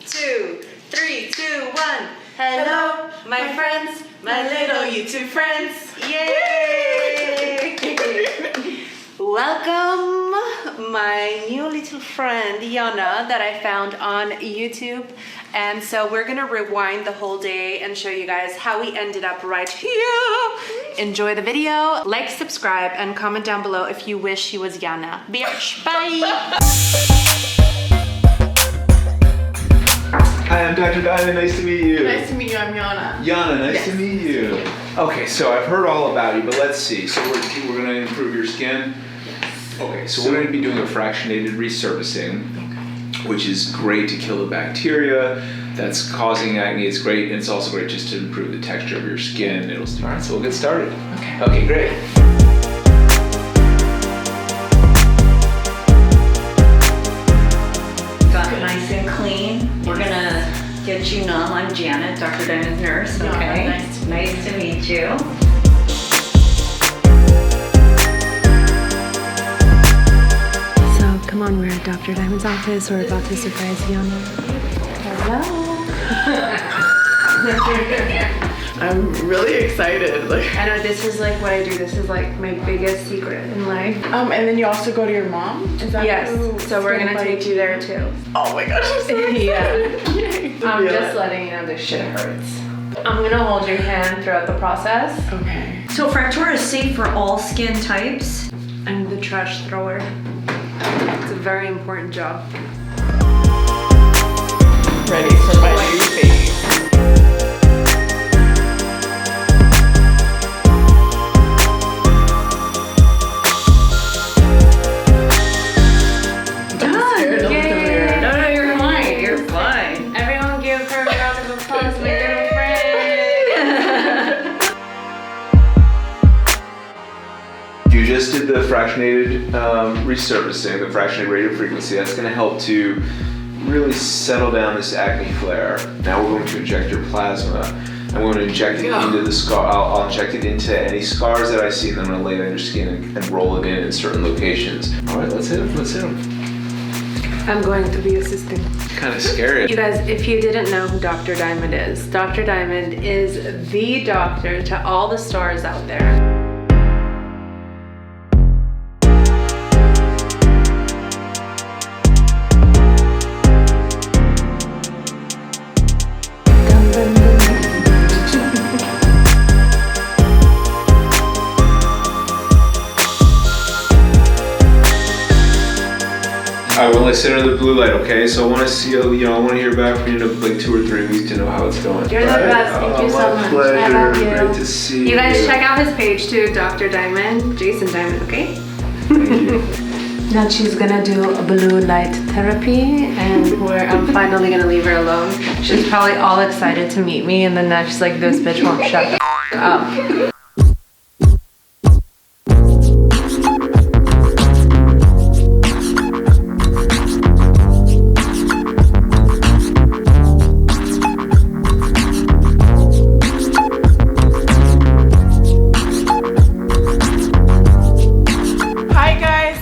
2, 3, 2, 1. Hello, my friends, my little YouTube friends. Yay! Welcome, my new little friend, Yana, that I found on YouTube. And so we're gonna rewind the whole day and show you guys how we ended up right here. Enjoy the video, like, subscribe, and comment down below if you wish you was Yana. Bitch, bye! Hi, I'm Dr. Diamond. Nice to meet you. Nice to meet you. I'm Yana. Yana, nice to meet you. Okay, so I've heard all about you, but let's see. So we're going to improve your skin? Yes. Okay, so we're going to be doing a fractionated resurfacing, which is great to kill the bacteria that's causing acne. It's great, and it's also great just to improve the texture of your skin. All right, so we'll get started. Okay, great. Nice and clean. We're gonna get you numb. I'm Janet, Dr. Diamond's nurse. Okay. Nice to meet you. So come on, we're at Dr. Diamond's office. We're about to surprise Yana. Hello. I'm really excited. I know this is like what I do. This is like my biggest secret in life. And then you also go to your mom? Is that Yes. So we're gonna take you there too. Oh my gosh, I'm so excited. Yeah. I'm just letting you know this shit hurts. I'm gonna hold your hand throughout the process. Okay. So Fractura is safe for all skin types. I'm the trash thrower. It's a very important job. Ready for my new face. You just did the fractionated resurfacing, the fractionated radiofrequency. That's going to help to really settle down this acne flare. Now we're going to inject your plasma. I'm going to inject it into the scar. I'll inject it into any scars that I see, and then I'm going to lay it on your skin and roll it in certain locations. All right, let's hit them. Let's hit them. I'm going to be assisting. Kind of scary. You guys, if you didn't know who Dr. Diamond is, Dr. Diamond is the doctor to all the stars out there. Alright, well, let's enter the blue light, okay? So I want to see, I want to hear back from you in like 2 or 3 weeks to know how it's going. You're the best. Thank you so much. Pleasure. I love you. Great to see you. You guys check out his page too, Dr. Diamond, Jason Diamond, okay? Thank you. Now she's gonna do a blue light therapy, and I'm finally gonna leave her alone. She's probably all excited to meet me, and then now she's like, this bitch won't shut the up.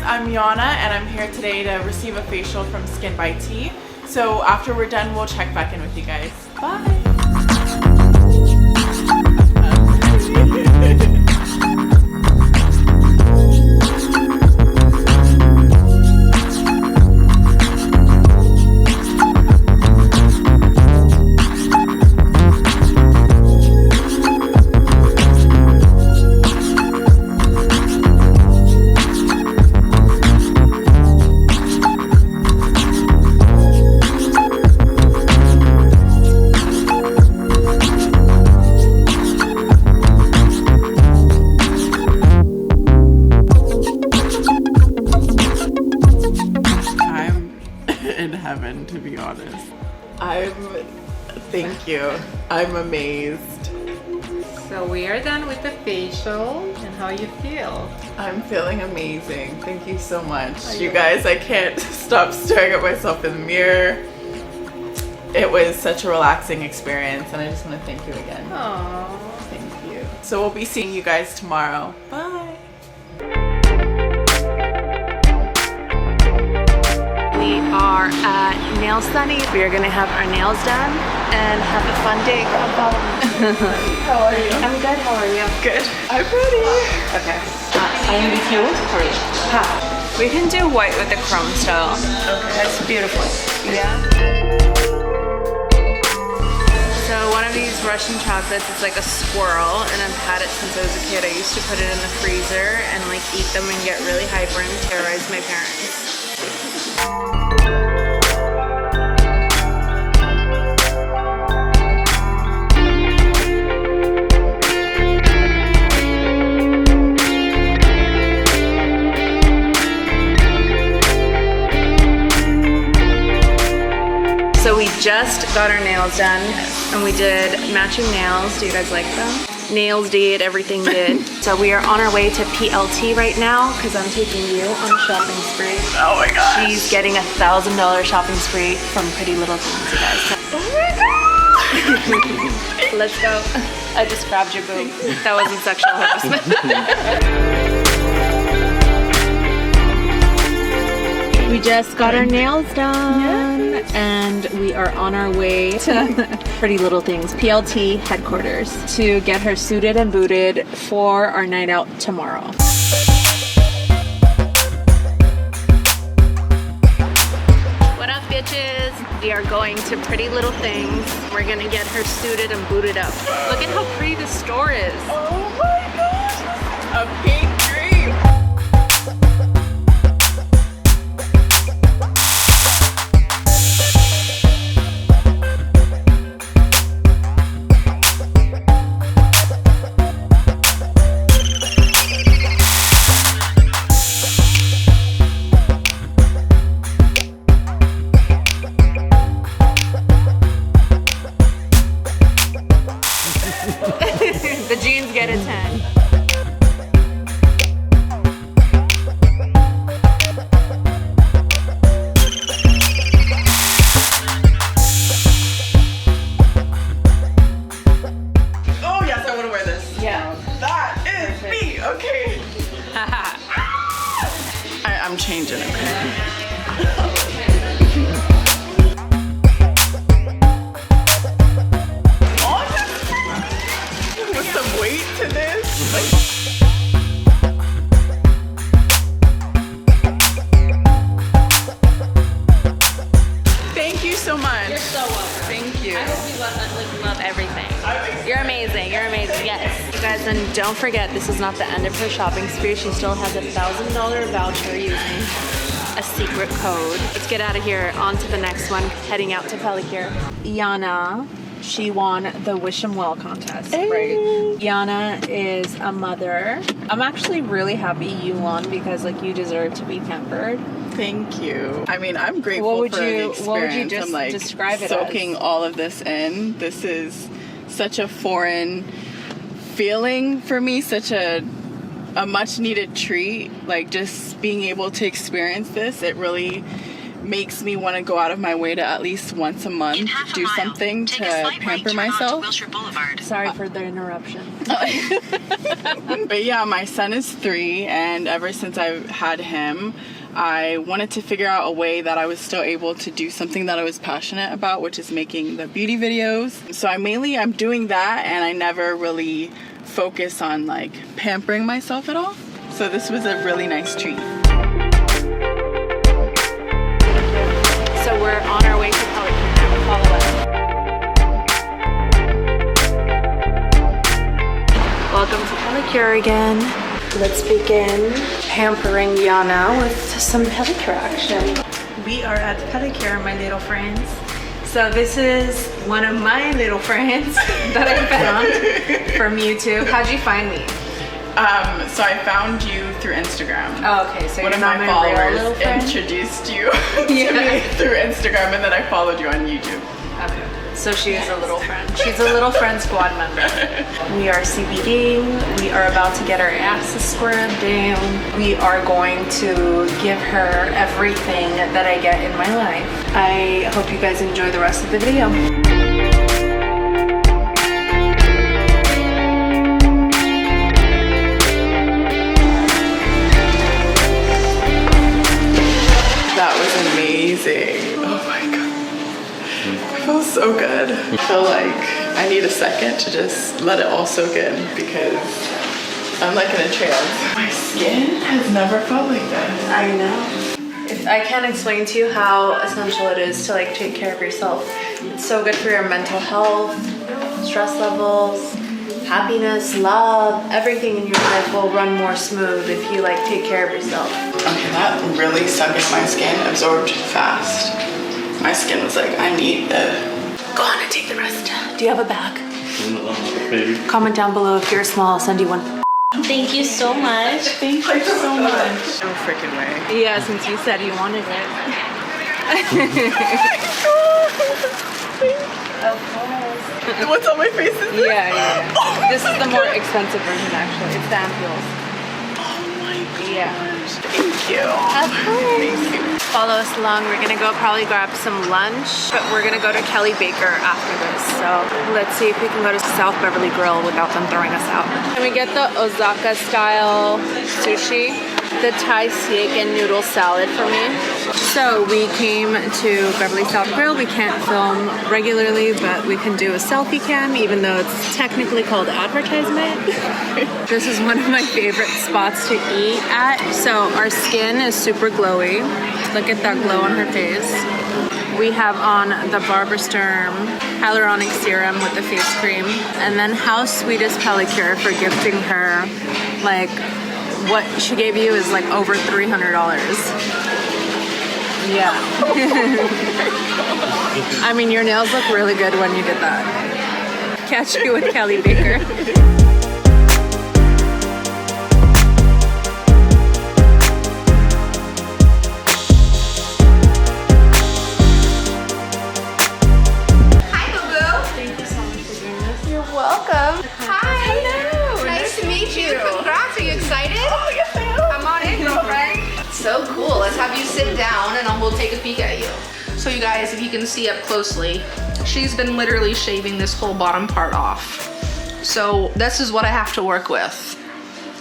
I'm Yana, and I'm here today to receive a facial from Skin by Tea. So after we're done, we'll check back in with you guys. Bye! Heaven, to be honest. Thank you. I'm amazed. So we are done with the facial, and how you feel? I'm feeling amazing. Thank you so much. You guys, I can't stop staring at myself in the mirror. It was such a relaxing experience, and I just want to thank you again. Aww. Thank you. So we'll be seeing you guys tomorrow. Bye. We are at Nail Sunny. We are gonna have our nails done and have a fun day. Come follow me. How are you? I'm good, how are you? Good. I'm ready. Okay. I am with you. We can do white with the chrome style. Okay. That's beautiful. Yeah. So one of these Russian chocolates, it's like a swirl, and I've had it since I was a kid. I used to put it in the freezer and like eat them and get really hyper and terrorize my parents. So we just got our nails done and we did matching nails. Do you guys like them? Nails did, everything did. So we are on our way to PLT right now because I'm taking you on a shopping spree. Oh my gosh. She's getting $1,000 shopping spree from Pretty Little Things, you guys. Oh my god. Let's go. I just grabbed your boob. That wasn't sexual harassment. We just got our nails done and we are on our way to Pretty Little Things, PLT headquarters, to get her suited and booted for our night out tomorrow. What up, bitches? We are going to Pretty Little Things. We're gonna get her suited and booted up. Look at how pretty the store is. Oh my gosh. A pink dream. The jeans get a 10. Oh yes, I want to wear this. Yeah. That is me. Okay. I'm changing. Okay. With some weight to this. Thank you so much. You're so welcome. Thank you. I hope you love everything. You're amazing. You're amazing. Yes. You guys, and don't forget, this is not the end of her shopping spree. She still has $1,000 voucher using a secret code. Let's get out of here. On to the next one. Heading out to Pellicure. Yana. She won the Wish 'em Well contest, right? Yana is a mother. I'm actually really happy you won because like you deserve to be pampered. Thank you. I mean, I'm grateful for the experience. What would you just I'm like describe it soaking as? all of this in. This is such a foreign feeling for me, such a much needed treat. Like just being able to experience this, it really makes me want to go out of my way to at least once a month do something to pamper myself. Sorry for the interruption. But yeah, my son is 3, and ever since I've had him, I wanted to figure out a way that I was still able to do something that I was passionate about, which is making the beauty videos. So I'm doing that, and I never really focus on like pampering myself at all. So this was a really nice treat. So we're on our way to Pellicure now. Follow us. Welcome to Pellicure again. Let's begin pampering Yana with some pedicure action. We are at Pellicure, my little friends. So this is one of my little friends that I found from YouTube. How'd you find me? So I found you through Instagram. Oh, okay. So one you're of not my my real little followers friend? introduced you to me through Instagram, and then I followed you on YouTube. Okay. So she is a little friend. She's a little friend squad member. We are CBDing. We are about to get our asses scrubbed down. We are going to give her everything that I get in my life. I hope you guys enjoy the rest of the video. That was amazing. so good. I feel like I need a second to just let it all soak in because I'm like in a trance. My skin has never felt like this. I know. I can't explain to you how essential it is to like take care of yourself. It's so good for your mental health, stress levels, happiness, love. Everything in your life will run more smooth if you like take care of yourself. Okay, that really sunk in my skin, absorbed fast. My skin was like, I need the... Go on and take the rest. Do you have a bag? Comment down below if you're small, I'll send you one. Thank you so much. Thank you so much. No freaking way. Yeah, since you said you wanted it. Of course. What's on my face is this? Yeah. Oh, this is the more expensive version actually. It's the ampules. Oh my gosh. Yeah. Thank you. Of course. Thank you. Follow us along. We're gonna go probably grab some lunch, but we're gonna go to Kelly Baker after this. So let's see if we can go to South Beverly Grill without them throwing us out. Can we get the Osaka style sushi? The Thai steak and noodle salad for me. So we came to Beverly South Grill. We can't film regularly, but we can do a selfie cam, even though it's technically called advertisement. This is one of my favorite spots to eat at. So our skin is super glowy. Look at that glow on her face. We have on the Barber Sturm hyaluronic serum with the face cream. And then how sweet is Pellicure for gifting her, like, what she gave you is like over $300. Yeah. I mean, your nails look really good when you did that. Catch you with Kelly Baker. Hi, Boo Thank you so much for doing this. You're welcome. Hi. Hello. Nice to meet you. Congrats. Are you excited? Oh, yes, I am. Come on in, girlfriend. So cool. Let's have you sit down and we'll take a peek at you. So you guys, if you can see up closely, she's been literally shaving this whole bottom part off. So this is what I have to work with.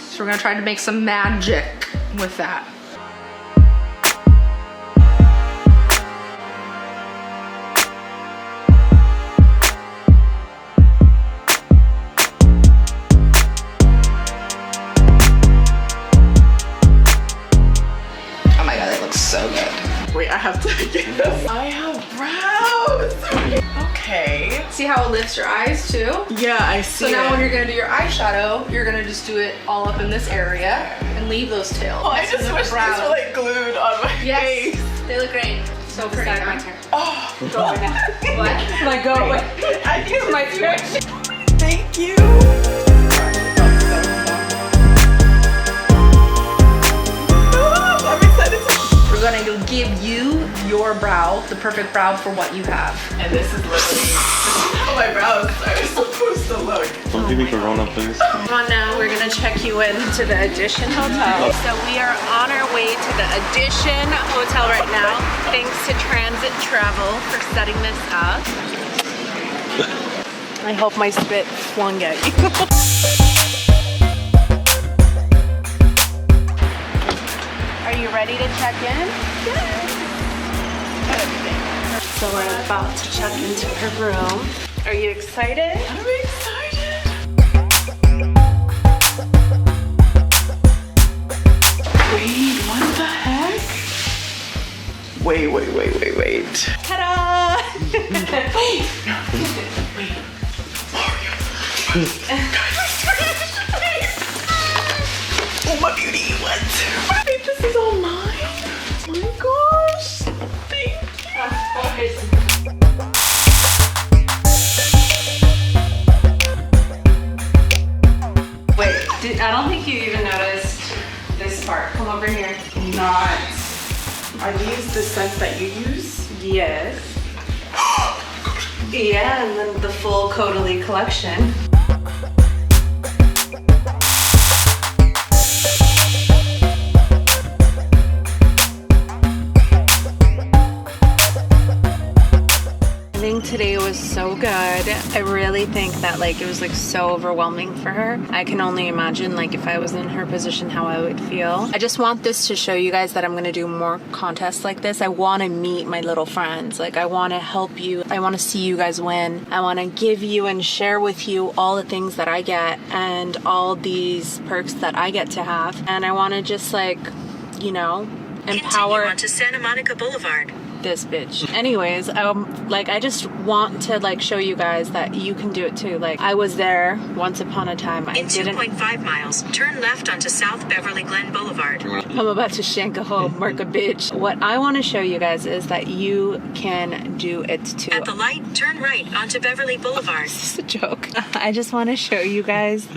So we're gonna try to make some magic with that. Oh my god, that looks so good. Wait, I have to get this. I have brows. Okay. See how it lifts your eyes too? Yeah, I see So now it. when you're gonna do your eyeshadow, you're gonna just do it all up in this area and leave those tails. Oh, I Next just to the wish these brows. were like glued on my face. They look great. So pretty. Sorry, my Huh? turn. Oh, Go away now. What? Like, go away. I think It's my turn. Thank you. I'm excited to... We're gonna give you your brow, the perfect brow for what you have. And this is literally how my brows are supposed to look. Don't give me Corona, please. Come on now, we're gonna check you in to the Edition Hotel. So we are on our way to the Edition Hotel right now. Thanks to Transit Travel for setting this up. I hope my spit flung at you. Are you ready to check in? Yes. So we're about to check into her room. Are you excited? I'm excited. Wait, what the heck? Wait. Ta-da! Oh my beauty, what? Wait, this is all mine? Oh my gosh. Thank you. Wait, I don't think you even noticed this part. Come over here. Not. Are these the scents that you use? Yes. Yeah, and then the full Caudalie collection. think today was so good. I really think that like it was like so overwhelming for her. I can only imagine like if I was in her position how I would feel. I just want this to show you guys that I'm going to do more contests like this. I want to meet my little friends. Like I want to help you. I want to see you guys win. I want to give you and share with you all the things that I get and all these perks that I get to have. And I want to just like, you know, empower. Continue onto Santa Monica Boulevard. This bitch. Anyways, I just want to like show you guys that you can do it too. Like I was there once upon a time. In 2.5 miles, turn left onto South Beverly Glen Boulevard. I'm about to shank a whole Merca bitch. What I want to show you guys is that you can do it too. At the light, turn right onto Beverly Boulevard. This is a joke. I just want to show you guys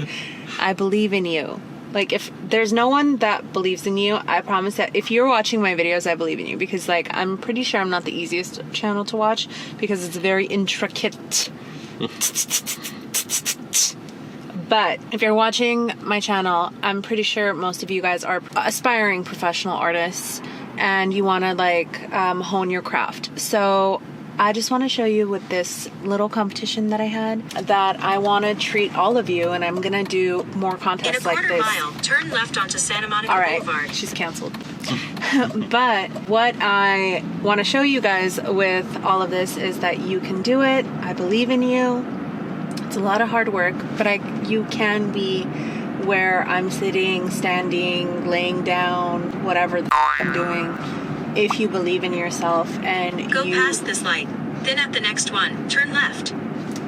I believe in you. Like, if there's no one that believes in you, I promise that if you're watching my videos, I believe in you. Because, like, I'm pretty sure I'm not the easiest channel to watch. Because it's very intricate. But if you're watching my channel, I'm pretty sure most of you guys are aspiring professional artists. And you want to, like, hone your craft. So I just want to show you with this little competition that I had that I want to treat all of you, and I'm going to do more contests like this. In a quarter mile, turn left onto Santa Monica Boulevard. She's canceled. But what I want to show you guys with all of this is that you can do it. I believe in you. It's a lot of hard work, but you can be where I'm sitting, standing, laying down, whatever the I'm doing. If you believe in yourself and go past this light, then at the next one, turn left.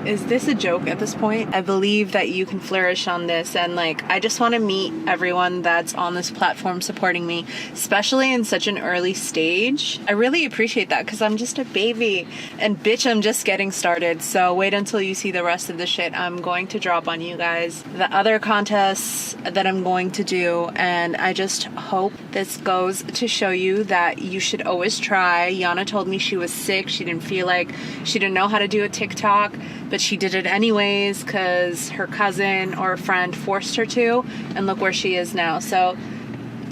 Is this a joke at this point? I believe that you can flourish on this, and like I just want to meet everyone that's on this platform supporting me, especially in such an early stage. I really appreciate that because I'm just a baby, and bitch, I'm just getting started. So wait until you see the rest of the shit I'm going to drop on you guys, the other contests that I'm going to do, and I just hope this goes to show you that you should always try. Yana told me she was sick, she didn't know how to do a TikTok, but she did it anyways because her cousin or a friend forced her to, and look where she is now. So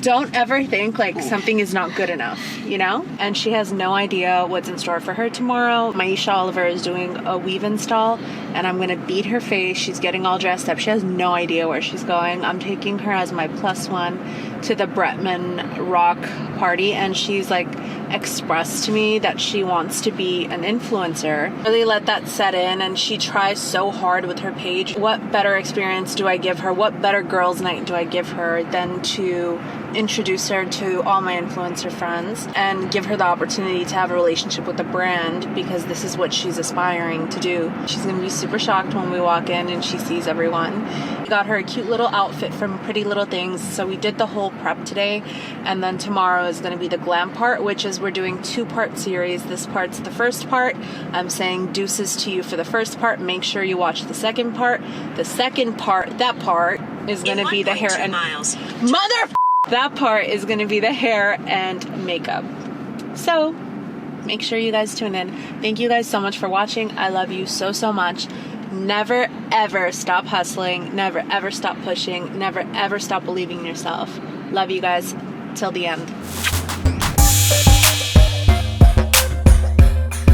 don't ever think like something is not good enough, you know? And she has no idea what's in store for her tomorrow. Maisha Oliver is doing a weave install, and I'm gonna beat her face. She's getting all dressed up. She has no idea where she's going. I'm taking her as my +1 to the Bretman Rock party, and she's like expressed to me that she wants to be an influencer. Really let that set in, and she tries so hard with her page. What better experience do I give her? What better girls' night do I give her than to introduce her to all my influencer friends and give her the opportunity to have a relationship with the brand, because this is what she's aspiring to do. She's gonna be super shocked when we walk in and she sees everyone. We got her a cute little outfit from Pretty Little Things, so we did the whole prep today, and then tomorrow is going to be the glam part, which is we're doing 2-part series. This part's the first part. I'm saying deuces to you for the first part. Make sure you watch the second part. The second part, that part is going to be the hair and that part is going to be the hair and makeup. So make sure you guys tune in. Thank you guys so much for watching. I love you so, so much. Never, ever stop hustling. Never, ever stop pushing. Never, ever stop believing in yourself. Love you guys till the end.